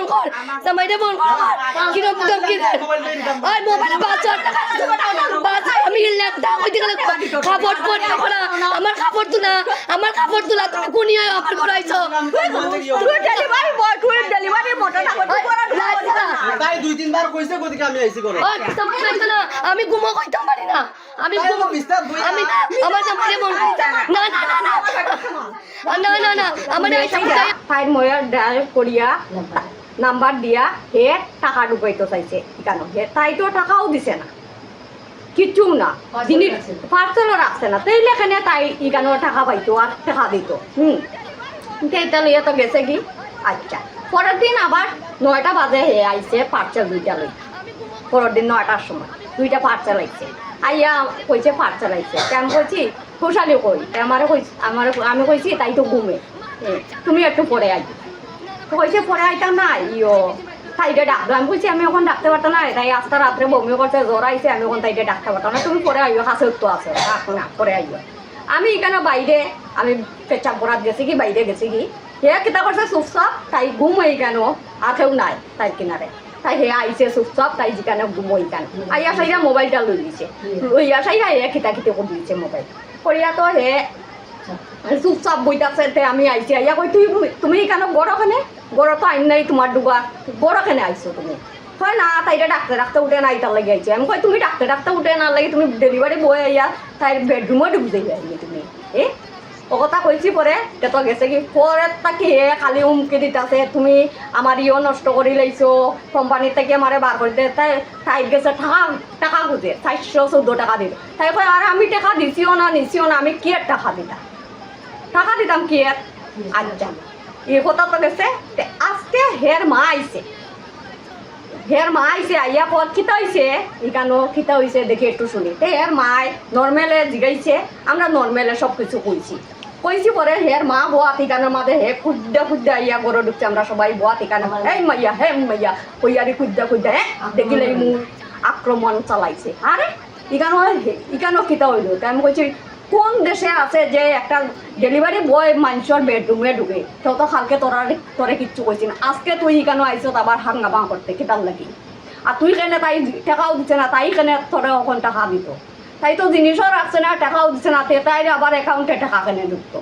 phone কর জামাইরে phone কর কি রকম কি আর মোবাইলে 5000 টাকা বাজার আমি লেখা কইতে গেলে কাপড় পরতে করা আমার কাপড় তুলা তুমি কোনি আমার করাইছো তুই ডেলিভারি বয় তুই ডেলিভারি মোটরটা করা তাই দুই তিনবার কইছে কদিকে আমি আইছি করে আমি ঘুমো কইতাম পারি না আমি আমি আমার জামাইরে ফোন না না না না আমার ফাইন ময়া ডাইরেক্ট করিয়া নাম্বার দিয়া হে টাকা ঢুকাইতে চাইছে কেন হে তাই তো টাকাও দিছে না কিচ্ছু না জিনিস পার্সেলও রাখছে না তাই লেখানে তাই ইকানো টাকা পাইতো আর টাকা দিত সেইটা লইয়া তো গেছে কি আচ্ছা পরের দিন আবার 9টা বাজে হে আইছে পার্সেল 2টা লই পরের দিন 9টার সময় 2টা পার্সেল আইছে আইয়া কইছে পার্সেল আইছে আমি বলছি খুশালি কই আমি কইছি তাই তো ঘুমে তুমি একটু পরে আইছো তো কইছে পরে আইতাম না ইয়ো তাইটা ডাকলো আমি বলছি আমি এখন ডাকতে পারতাম না তাই আজকে রাত্রে বমি করছে জ্বর আইছে আমি এখন তাইটা ডাকতে পারতাম না তুমি পরে আইও কাছে তো আছে না পরে আইও আমি এখানে বাইরে আমি পেচাপ পড়াত গেছি কি বাইরে গেছি কি হে কিতা করছে চুপচাপ তাই ঘুম হয়ে কেন আর কেউ নাই তাই কিনারে তাই হে আইছে চুপচাপ তাই যেখানে ঘুম হয়ে কেন আইয়া সাইরা মোবাইলটা লই দিছে লইয়া সাইরা হে খিতা খিতে করে দিয়েছে মোবাইল করিয়া তো হে চুপচাপ বইতাছে আমি আইছি আইয়া কই তুমি কেন গড়খানে গড় তো আইন নাই তোমার ডুবা গড়খানে আইছো তুমি হয় না তাইটা ডাকতে উঠে না তার লাগে আইছে আমি কই তুমি ডাকতে উঠে না লাগে তুমি ডেলিভারি বয় আইয়া তাই বেডরুমে ঢুক যাই আইলি তুমি ও কথা কইছি পরে তো গেছে কি পরে তাকে হে খালি হুমকি দিতেছে তুমি আমার ইও নষ্ট করে লাইছো কোম্পানির থেকে আমারে বার করে দে তাই গেছে টাকা খুঁজে 414 টাকা দিল তাই কয় আর আমি টাকা দিছিও না নিছিও না আমি কি আর টাকা দিতাম কি আর আচ্ছা এই কথা তো গেছে আজকে হের মা আইছে আইয়া পর খিতা হয়েছে এখানো খিতা হয়েছে দেখে একটু শুনি হের মায় নর্মেলে জিগাইছে আমরা নর্মেলে সব কিছু কইছি পরে হের মা বোয়া ঠিকানোর মাঝে হে খুদ্দা আইয়া গরো ঢুকছে আমরা সবাই বোয়া ঠিকানো এই মাইয়া কইয়ারি খুদ্দা দেখিলে মুখ আক্রমণ চালাইছে আরে ইকানো খিতা হইল তাই আমি কইছি কোন দেশে আছে যে একটা ডেলিভারি বয় মানুষের বেডরুমে ঢুকে তো কালকে তোরে কিচ্ছু কইছি না আজকে তুই ইকানো আইস আবার হাঙ্গামা করতে কিতার লাগি আর তুই কেন তাই টাকাও দিচ্ছে না তাই কেন তোরে ওখান টাকা দিত তাই তো জিনিসও রাখছে না টাকাও দিচ্ছে না তাই আবার অ্যাকাউন্টে টাকা কেনে ঢুকতো